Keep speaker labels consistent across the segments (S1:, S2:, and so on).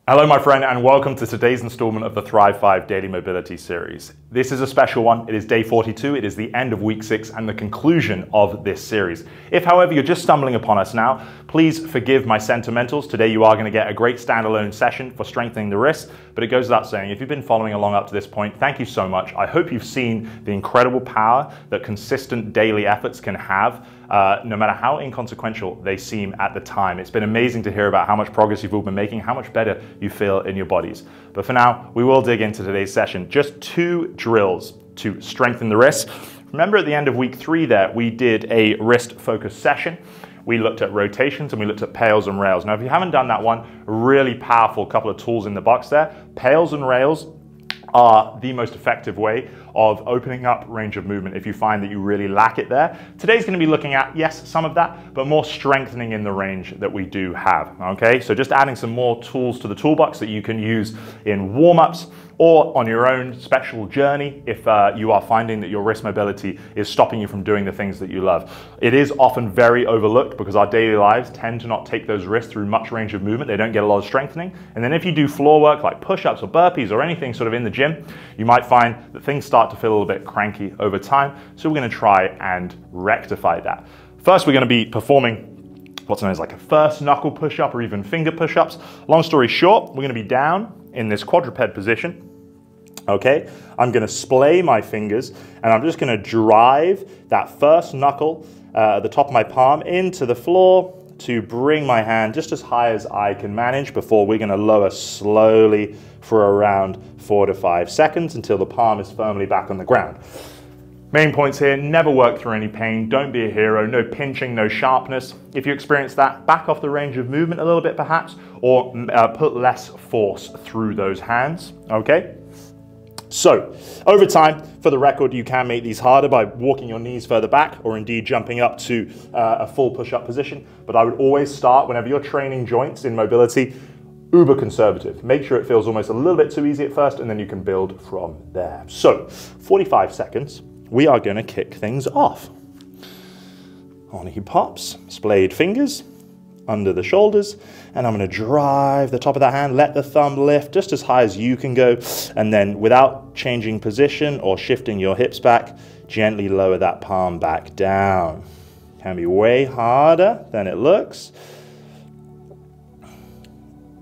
S1: Hello my friend, and welcome to today's installment of the Thrive 5 Daily Mobility Series. This is a special one. It is day 42, it is the end of week 6 and the conclusion of this series. If however you're just stumbling upon us now, please forgive my sentimentals. Today you are going to get a great standalone session for strengthening the wrists, but it goes without saying, if you've been following along up to this point, thank you so much. I hope you've seen the incredible power that consistent daily efforts can have, no matter how inconsequential they seem at the time. It's been amazing to hear about how much progress you've all been making, how much better you feel in your bodies. But for now, we will dig into today's session. Just 2 drills to strengthen the wrists. Remember at the end of week 3 there, we did a wrist focused session. We looked at rotations and we looked at pails and rails. Now, if you haven't done that one, really powerful couple of tools in the box there. Pails and rails are the most effective way of opening up range of movement if you find that you really lack it there. Today's going to be looking at, yes, some of that, but more strengthening in the range that we do have, okay? So just adding some more tools to the toolbox that you can use in warm-ups or on your own special journey if you are finding that your wrist mobility is stopping you from doing the things that you love. It is often very overlooked because our daily lives tend to not take those wrists through much range of movement. They don't get a lot of strengthening. And then if you do floor work like push-ups or burpees or anything sort of in the gym, you might find that things start to feel a little bit cranky over time. So we're going to try and rectify that. First, we're going to be performing what's known as like a first knuckle push-up or even finger push-ups. Long story short, we're going to be down in this quadruped position. Okay, I'm going to splay my fingers and I'm just going to drive that first knuckle at the top of my palm into the floor to bring my hand just as high as I can manage before we're going to lower slowly for around 4 to 5 seconds until the palm is firmly back on the ground. Main points here, never work through any pain, don't be a hero, no pinching, no sharpness. If you experience that, back off the range of movement a little bit perhaps, or put less force through those hands, okay? So, over time, for the record, you can make these harder by walking your knees further back or indeed jumping up to a full push-up position. But I would always start, whenever you're training joints in mobility, uber conservative. Make sure it feels almost a little bit too easy at first and then you can build from there. So, 45 seconds, we are going to kick things off. On he pops, splayed fingers under the shoulders, and I'm going to drive the top of that hand, let the thumb lift just as high as you can go, and then without changing position or shifting your hips back, gently lower that palm back down. Can be way harder than it looks.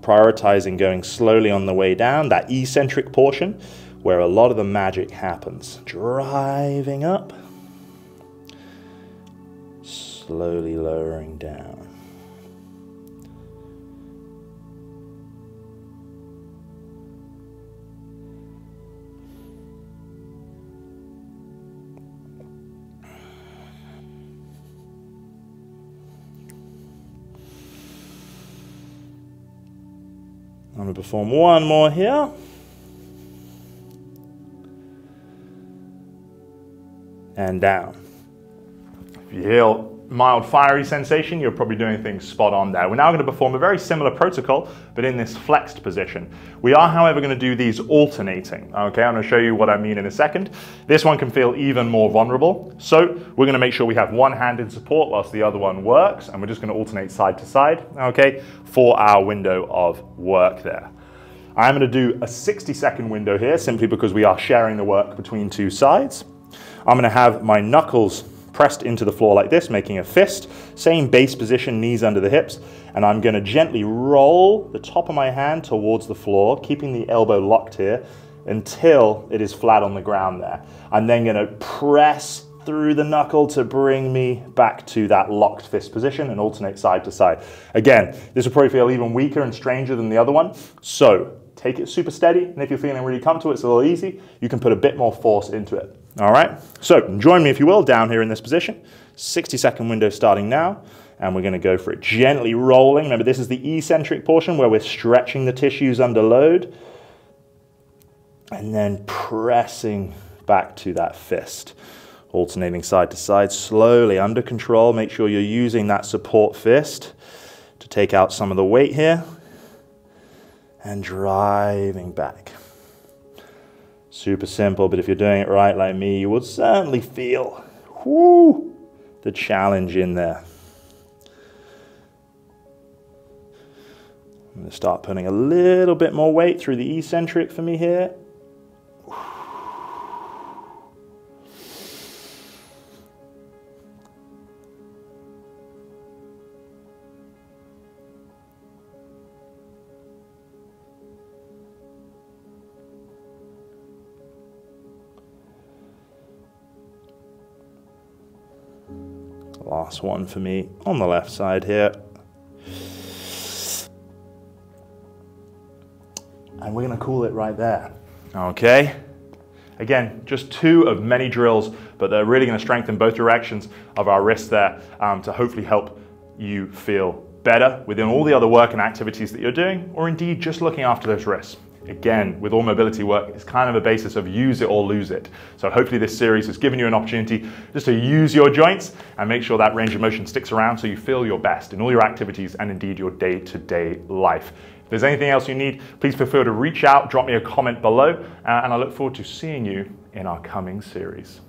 S1: Prioritizing going slowly on the way down, that eccentric portion where a lot of the magic happens. Driving up, slowly lowering down. I'm going to perform one more here. And down. If you feel mild fiery sensation, you're probably doing things spot on there. We're now going to perform a very similar protocol, but in this flexed position. We are, however, going to do these alternating. Okay, I'm going to show you what I mean in a second. This one can feel even more vulnerable. So we're going to make sure we have one hand in support whilst the other one works, and we're just going to alternate side to side, okay, for our window of work there. I'm going to do a 60-second window here, simply because we are sharing the work between 2 sides. I'm going to have my knuckles pressed into the floor like this, making a fist. Same base position, knees under the hips. And I'm going to gently roll the top of my hand towards the floor, keeping the elbow locked here until it is flat on the ground there. I'm then going to press through the knuckle to bring me back to that locked fist position and alternate side to side. Again, this will probably feel even weaker and stranger than the other one. So take it super steady, and if you're feeling really comfortable, it's a little easy, you can put a bit more force into it. All right, so join me if you will down here in this position. 60-second window starting now, and we're going to go for it. Gently rolling. Remember, this is the eccentric portion where we're stretching the tissues under load, and then pressing back to that fist. Alternating side to side, slowly, under control. Make sure you're using that support fist to take out some of the weight here, and driving back. Super simple, but if you're doing it right like me, you would certainly feel the challenge in there. going to start putting a little bit more weight through the eccentric for me here. Last one for me on the left side here. And we're going to call it right there. Okay. Again, just 2 of many drills, but they're really going to strengthen both directions of our wrist there to hopefully help you feel better within all the other work and activities that you're doing, or indeed just looking after those wrists. Again, with all mobility work, it's kind of a basis of use it or lose it. So hopefully this series has given you an opportunity just to use your joints and make sure that range of motion sticks around so you feel your best in all your activities and indeed your day-to-day life. If there's anything else you need, please feel free to reach out, drop me a comment below, and I look forward to seeing you in our coming series.